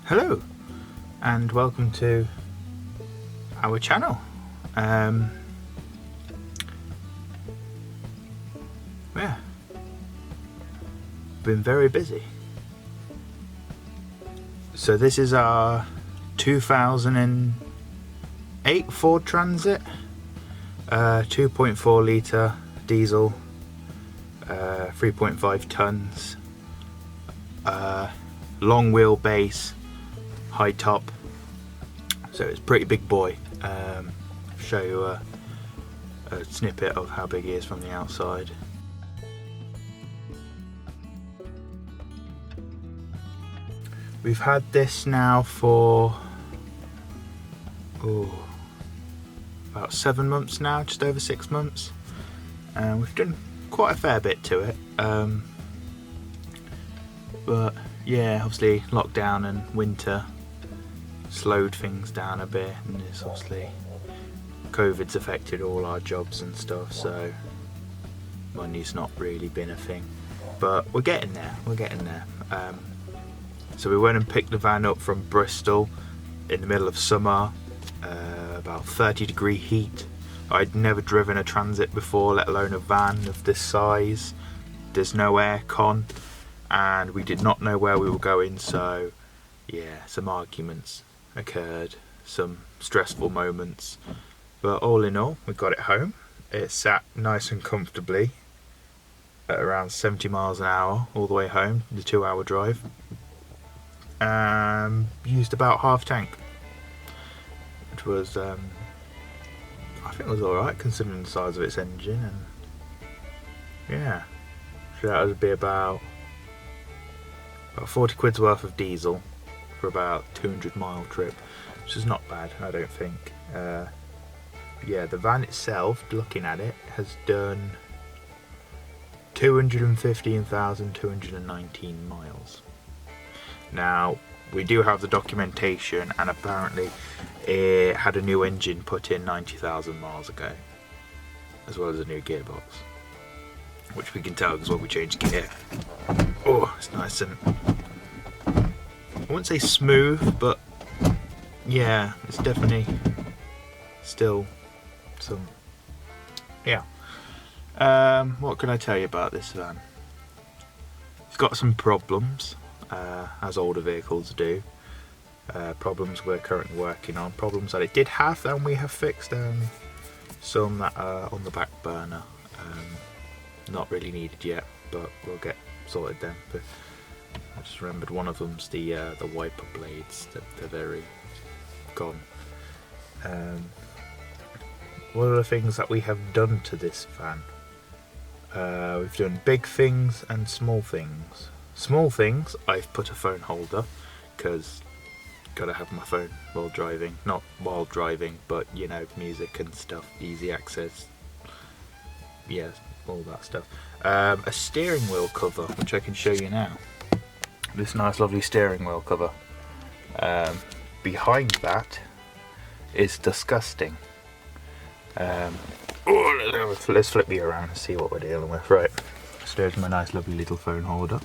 Hello and welcome to our channel. Yeah, been very busy. So this is our 2008 Ford Transit, 2.4 litre diesel, 3.5 tons, long wheelbase, high top, so it's a pretty big boy. Show you a snippet of how big he is from the outside. We've had this now for about 7 months now, just over 6 months, and we've done quite a fair bit to it, but yeah, obviously lockdown and winter slowed things down a bit, and it's obviously COVID's affected all our jobs and stuff, so money's not really been a thing, but we're getting there. So we went and picked the van up from Bristol in the middle of summer, about 30-degree heat. I'd never driven a Transit before, let alone a van of this size. There's no aircon, and we did not know where we were going, so yeah, some arguments occurred, some stressful moments, but all in all we got it home. It sat nice and comfortably at around 70 miles an hour all the way home, the 2-hour drive. Used about half tank, which was I think it was alright considering the size of its engine, and yeah, so that would be about 40 quid's worth of diesel for about 200-mile trip, which is not bad, I don't think. Yeah, the van itself, looking at it, has done 215,219 miles. Now, we do have the documentation, and apparently it had a new engine put in 90,000 miles ago, as well as a new gearbox, which we can tell because when we change gear, oh, it's nice and, I wouldn't say smooth, but yeah, it's definitely still some, yeah. What can I tell you about this van? It's got some problems, as older vehicles do. Problems we're currently working on, problems that it did have and we have fixed, some that are on the back burner, not really needed yet, but we'll get sorted then. But I just remembered one of them's the wiper blades, they're very gone. What are the things that we have done to this van? We've done big things and small things. Small things, I've put a phone holder, because gotta have my phone while driving. Not while driving, but you know, music and stuff, easy access, yeah, all that stuff. A steering wheel cover, which I can show you now. This nice lovely steering wheel cover. Behind that is disgusting. Let's flip you around and see what we're dealing with. Right, so there's my nice lovely little phone holder.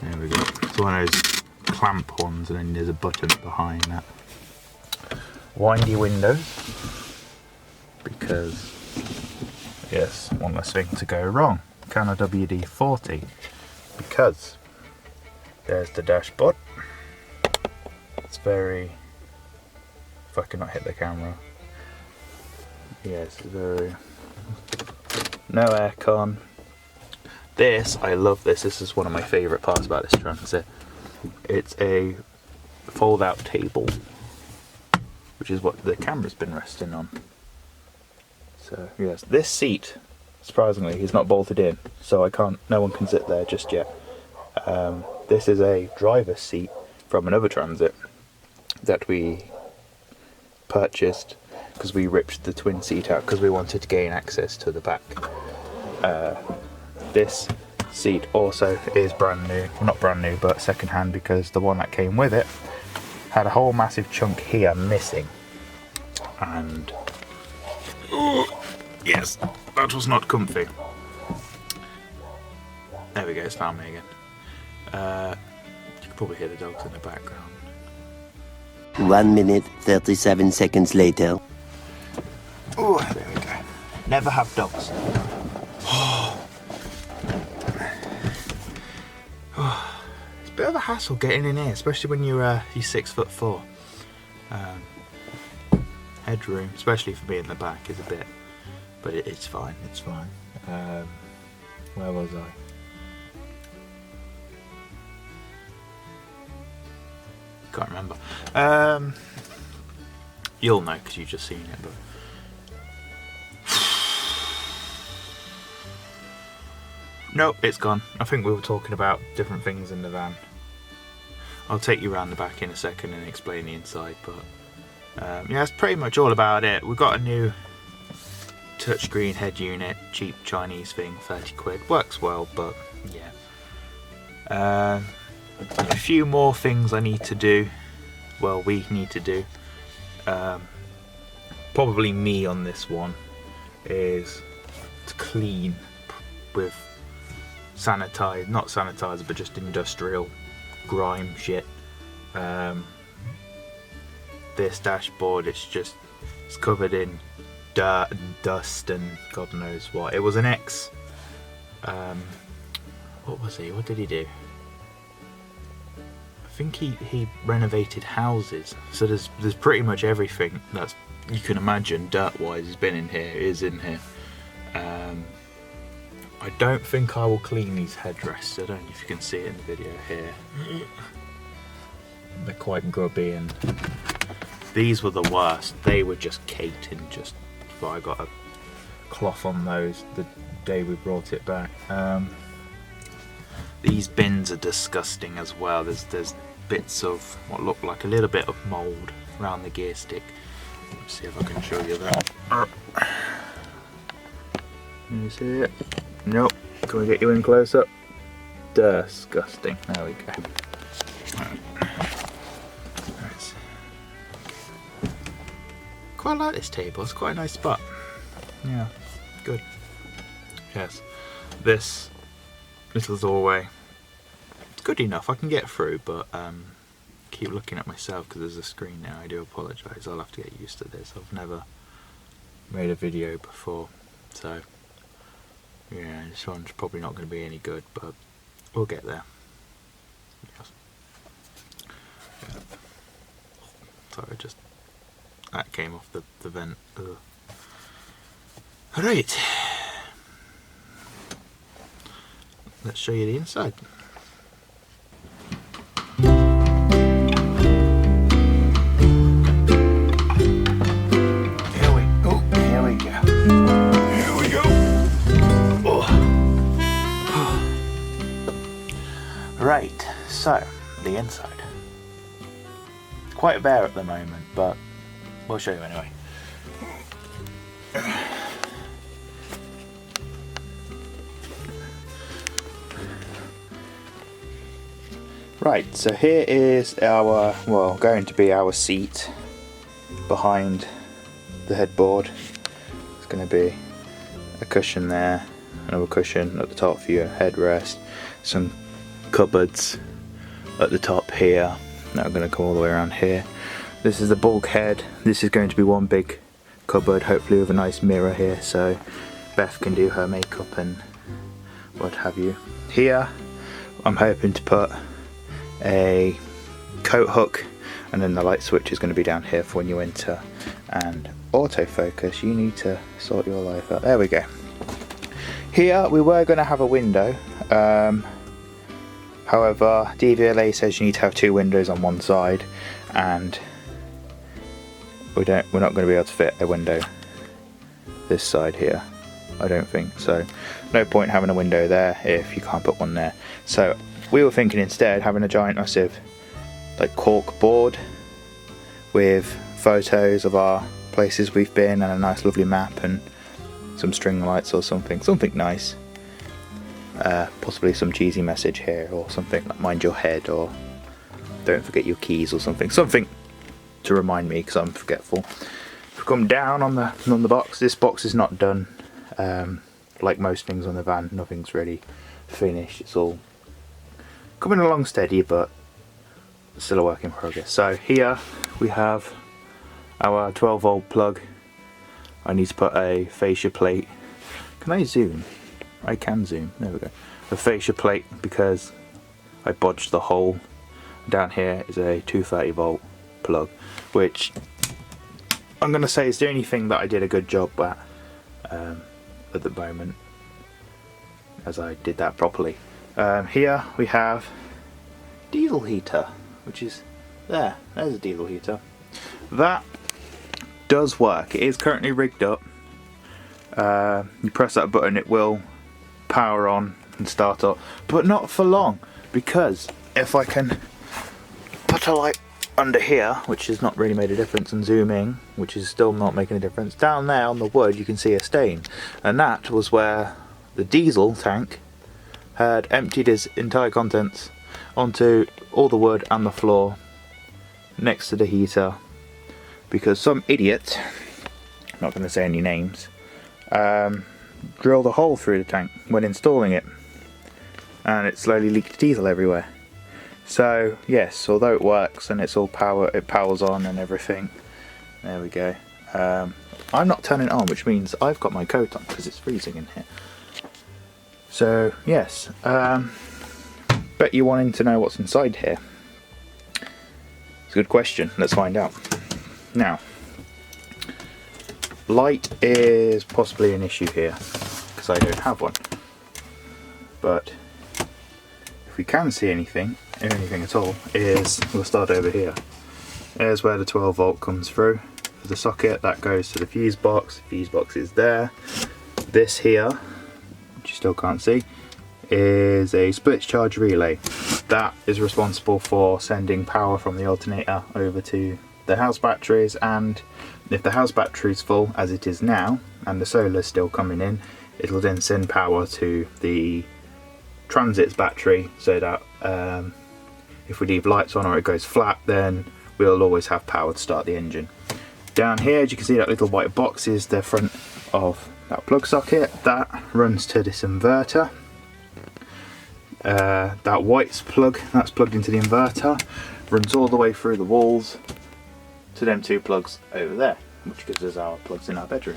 There we go. It's one of those clamp ones, and then there's a button behind that. Windy windows, because yes, one less thing to go wrong. Can a WD-40, because there's the dashboard. It's very, if I cannot hit the camera, yes, very, no aircon. This, I love this. This is one of my favourite parts about this Transit. It's a fold-out table, which is what the camera's been resting on. So yes, this seat, surprisingly, is not bolted in, so no one can sit there just yet. This is a driver's seat from another Transit that we purchased because we ripped the twin seat out because we wanted to gain access to the back. This seat also is brand new, well, not brand new, but second hand, because the one that came with it had a whole massive chunk here missing. And yes, that was not comfy. There we go, it's found me again. You can probably hear the dogs in the background. 1 minute, 37 seconds later. Oh, there we go. Never have dogs. It's a bit of a hassle getting in here, especially when you're 6'4". Headroom, especially for me in the back, is a bit, but it's fine. It's fine. Where was I? Can't remember. You'll know because you've just seen it, but. Nope, it's gone. I think we were talking about different things in the van. I'll take you around the back in a second and explain the inside, but yeah, that's pretty much all about it. We've got a new touchscreen head unit, cheap Chinese thing, 30 quid. Works well, but yeah. A few more things I need to do. Well, we need to do. Probably me on this one is to clean with not sanitizer, but just industrial grime shit. This dashboard, it's covered in dirt and dust and God knows what. It was an ex. What was he? What did he do? I think he renovated houses. So there's pretty much everything that you can imagine dirt-wise has been in here. Is in here. I don't think I will clean these headrests. I don't know if you can see it in the video here. They're quite grubby, and these were the worst. They were just caked in but I got a cloth on those the day we brought it back. These bins are disgusting as well. There's bits of what look like a little bit of mould around the gear stick. Let's see if I can show you that. Can you see it? Nope. Can we get you in close up? Disgusting. There we go. Right. Quite like this table. It's quite a nice spot. Yeah. Good. Yes. This little doorway. It's good enough. I can get through, but keep looking at myself because there's a screen now. I do apologise. I'll have to get used to this. I've never made a video before, so. Yeah, this one's probably not going to be any good, but we'll get there. Yes. Yeah. Sorry, that came off the vent. Alright. Let's show you the inside. Right, so the inside. Quite bare at the moment, but we'll show you anyway. Right, so here is going to be our seat behind the headboard. It's going to be a cushion there, another cushion at the top for your headrest, some cupboards at the top here that are going to come all the way around here. This is the bulkhead. This is going to be one big cupboard, hopefully with a nice mirror here so Beth can do her makeup and what have you. Here I'm hoping to put a coat hook, and then the light switch is going to be down here for when you enter, and autofocus, you need to sort your life out. There we go. Here we were going to have a window, however DVLA says you need to have 2 windows on one side, and we're not going to be able to fit a window this side here, I don't think. So no point having a window there if you can't put one there. So we were thinking instead having a giant massive like cork board with photos of our places we've been and a nice lovely map and some string lights or something nice. Possibly some cheesy message here or something like mind your head or don't forget your keys or something to remind me, because I'm forgetful. If we come down on the box, this box is not done. Like most things on the van, nothing's really finished. It's all coming along steady, but still a work in progress. So here we have our 12 volt plug. I need to put a fascia plate. Can I zoom? I can zoom. There we go. A fascia plate because I bodged the hole. Down here is a 230 volt plug, which I'm going to say is the only thing that I did a good job at the moment, as I did that properly. Here we have diesel heater, which is there's a diesel heater. That does work. It is currently rigged up. You press that button, it will power on and start up, but not for long, because if I can put a light under here, which has not really made a difference, and zoom in, which is still not making a difference, down there on the wood you can see a stain, and that was where the diesel tank had emptied its entire contents onto all the wood and the floor next to the heater, because some idiot, I'm not going to say any names, drilled a hole through the tank when installing it, and it slowly leaked diesel everywhere. So yes, although it works and it's all it powers on and everything, there we go. I'm not turning it on, which means I've got my coat on because it's freezing in here. So yes, bet you're wanting to know what's inside here. It's a good question, let's find out. Now, light is possibly an issue here because I don't have one, but if we can see anything at all, is we'll start over here. There's where the 12 volt comes through for the socket, that goes to the fuse box. The fuse box is there. This here, which you still can't see, is a split charge relay. That is responsible for sending power from the alternator over to the house batteries, and if the house battery is full, as it is now, and the solar is still coming in, it will then send power to the transit's battery, so that if we leave lights on or it goes flat, then we'll always have power to start the engine. Down here, as you can see, that little white box is the front of that plug socket. That runs to this inverter. That white's plug, that's plugged into the inverter, runs all the way through the walls to them 2 plugs over there, which gives us our plugs in our bedroom.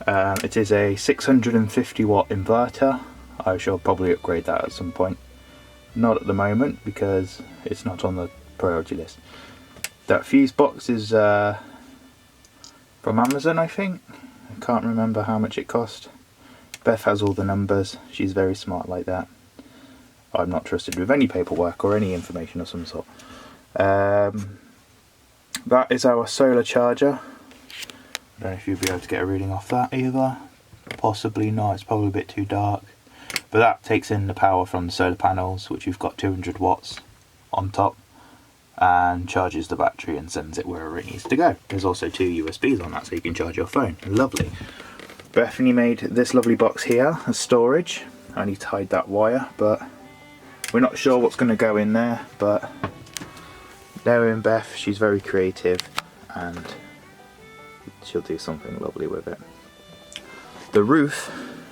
It is a 650 watt inverter. I shall probably upgrade that at some point. Not at the moment because it's not on the priority list. That fuse box is from Amazon, I think. I can't remember how much it cost. Beth has all the numbers. She's very smart like that. I'm not trusted with any paperwork or any information of some sort. That is our solar charger. I don't know if you'll be able to get a reading off that either. Possibly not, it's probably a bit too dark. But that takes in the power from the solar panels, which we've got 200 watts on top, and charges the battery and sends it wherever it needs to go. There's also 2 USBs on that, so you can charge your phone. Lovely. Bethany made this lovely box here as storage. I need to hide that wire, but we're not sure what's going to go in there, but knowing Beth, she's very creative and she'll do something lovely with it. The roof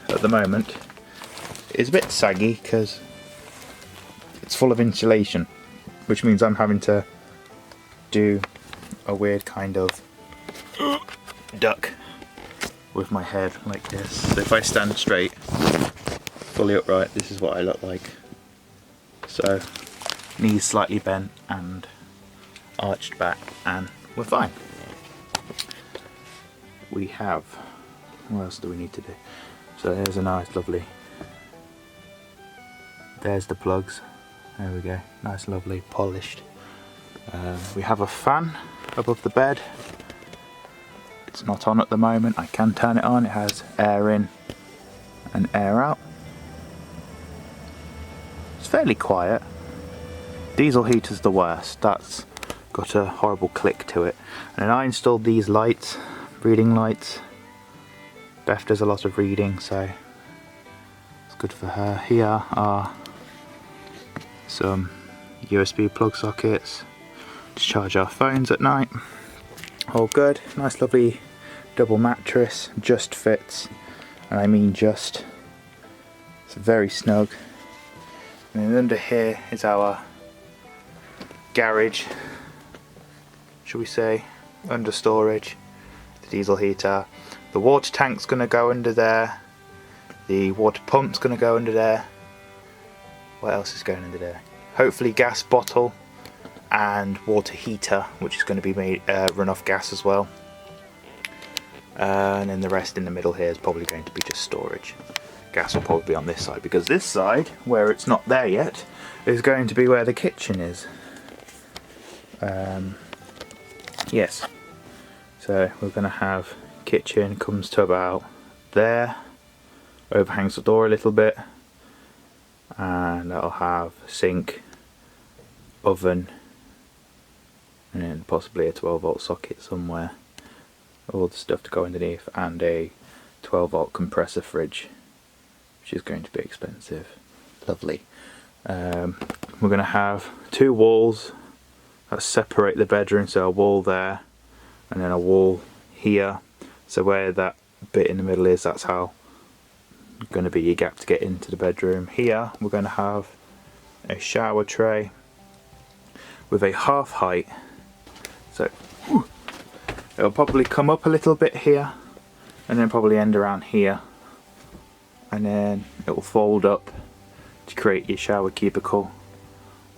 at the moment is a bit saggy because it's full of insulation, which means I'm having to do a weird kind of duck with my head like this. So if I stand straight, fully upright, this is what I look like. So knees slightly bent and arched back, and we're fine. We have, what else do we need to do? So there's a nice lovely, there's the plugs, there we go, nice lovely polished. We have a fan above the bed. It's not on at the moment, I can turn it on. It has air in and air out. It's fairly quiet. Diesel heater's the worst, that's got a horrible click to it. And then I installed these lights, reading lights. Beth does a lot of reading, so it's good for her. Here are some USB plug sockets to charge our phones at night. All good, nice lovely double mattress, just fits, and I mean just. It's very snug. And then under here is our garage, shall we say, under storage, the diesel heater. The water tank's going to go under there, the water pump's going to go under there. What else is going under there? Hopefully gas bottle and water heater, which is going to be made run off gas as well. And then the rest in the middle here is probably going to be just storage. Gas will probably be on this side, because this side, where it's not there yet, is going to be where the kitchen is. Yes, so we're going to have kitchen comes to about there, overhangs the door a little bit, and that'll have sink, oven, and then possibly a 12-volt socket somewhere, all the stuff to go underneath, and a 12-volt compressor fridge, which is going to be expensive. Lovely. We're going to have two walls that separate the bedroom, so a wall there and then a wall here. So where that bit in the middle is, that's how going to be your gap to get into the bedroom. Here we're going to have a shower tray with a half height, so it'll probably come up a little bit here and then probably end around here, and then it will fold up to create your shower cubicle.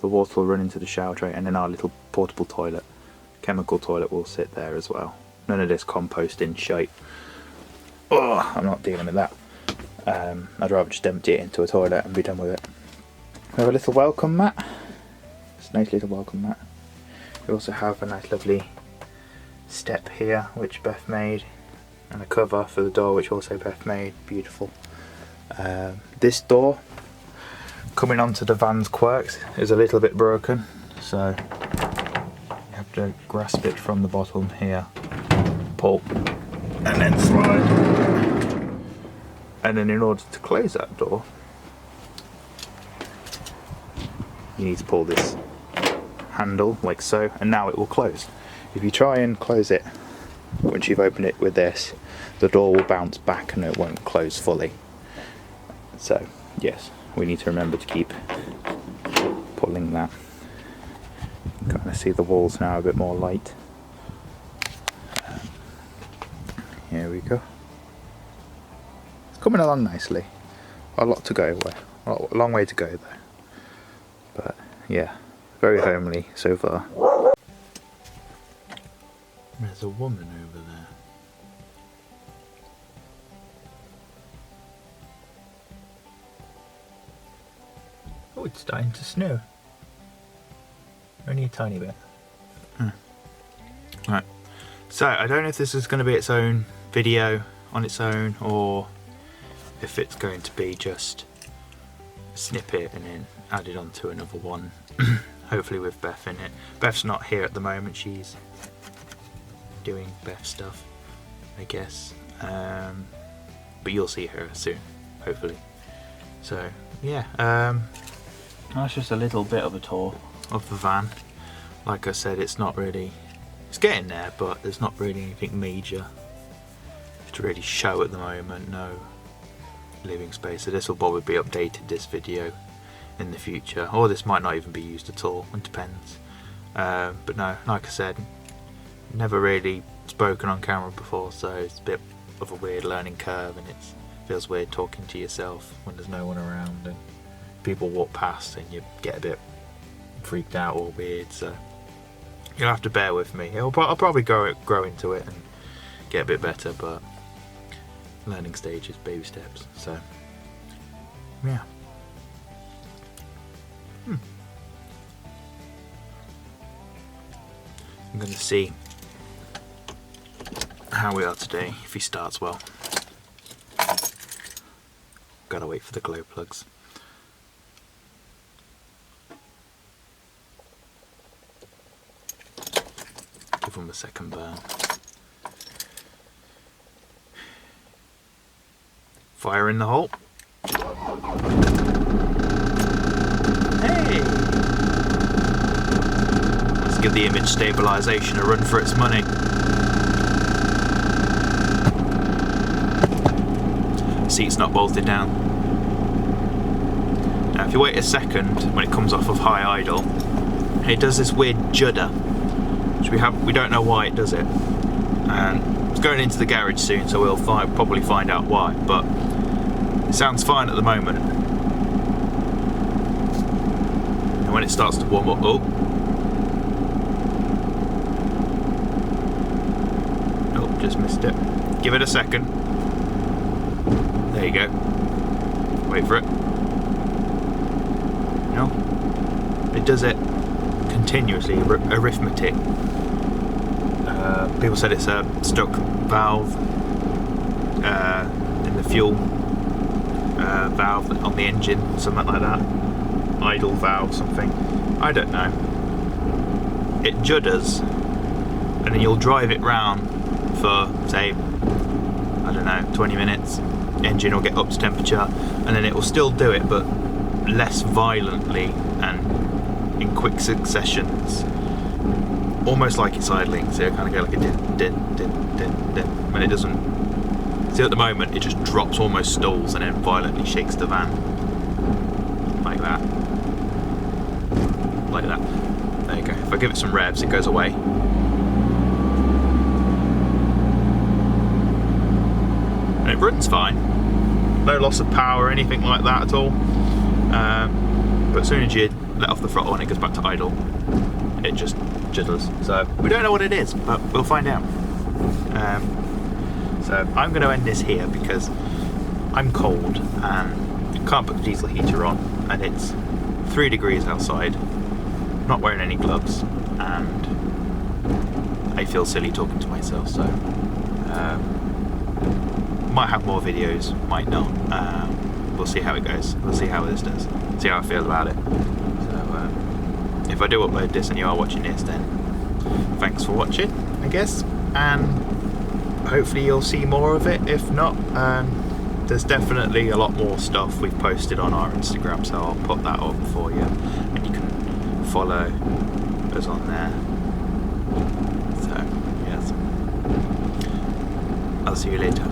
The water will run into the shower tray, and then our little portable toilet, chemical toilet, will sit there as well. None of this composting shite. Oh, I'm not dealing with that. I'd rather just empty it into a toilet and be done with it. We have a little welcome mat. It's a nice little welcome mat. We also have a nice lovely step here, which Beth made, and a cover for the door, which also Beth made. Beautiful. This door, coming onto the van's quirks, is a little bit broken, so you have to grasp it from the bottom here, pull, and then slide. And then in order to close that door, you need to pull this handle like so, and now it will close. If you try and close it once you've opened it with this, the door will bounce back and it won't close fully. So yes, we need to remember to keep pulling that. You can kind of see the walls now a bit more light. Here we go. It's coming along nicely. A lot to go, a long way to go though. But yeah, very homely so far. There's a woman over there. Oh, it's starting to snow. Only a tiny bit. Right. So, I don't know if this is going to be its own video on its own, or if it's going to be just a snippet and then added onto another one. Hopefully with Beth in it. Beth's not here at the moment, she's doing Beth stuff, I guess. But you'll see her soon, hopefully. So, yeah. That's just a little bit of a tour of the van. Like I said, it's not really, it's getting there, but there's not really anything major to really show at the moment. No living space, so this will probably be updated, this video, in the future, or this might not even be used at all, it depends. But no, like I said, never really spoken on camera before, so it's a bit of a weird learning curve, and it feels weird talking to yourself when there's no one around and people walk past and you get a bit freaked out or weird, so you'll have to bear with me. I'll probably grow into it and get a bit better, but learning stages, baby steps. So yeah. I'm going to see how we are today, if he starts well. Gotta wait for the glow plugs. Give them a second burn. Fire in the hole. Hey! Let's give the image stabilization a run for its money. Seat's not bolted down. Now if you wait a second when it comes off of high idle, it does this weird judder, which we don't know why it does it. And it's going into the garage soon, so we'll probably find out why, but it sounds fine at the moment. And when it starts to warm up, nope, just missed it. Give it a second. There you go. Wait for it. No. It does it continuously, arithmetic. People said it's a stuck valve in the fuel valve on the engine, something like that. Idle valve, something. I don't know. It judders, and then you'll drive it round for, say, I don't know, 20 minutes. Engine will get up to temperature, and then it will still do it, but less violently and in quick successions, almost like it's idling. So it kind of go like a din din din din din. When it doesn't. See, at the moment it just drops, almost stalls, and then violently shakes the van like that, like that. There you go. If I give it some revs, it goes away. And it runs fine. No loss of power or anything like that at all. But as soon as you let off the throttle and it goes back to idle, it just jitters. So we don't know what it is, but we'll find out. So I'm going to end this here because I'm cold and can't put the diesel heater on, and it's 3 degrees outside. Not wearing any gloves, and I feel silly talking to myself. So. Might have more videos, might not. We'll see how it goes. We'll see how this does. See how I feel about it. So if I do upload this and you are watching this, then thanks for watching, I guess. And hopefully you'll see more of it. If not, there's definitely a lot more stuff we've posted on our Instagram, so I'll put that up for you, and you can follow us on there. So yes, I'll see you later.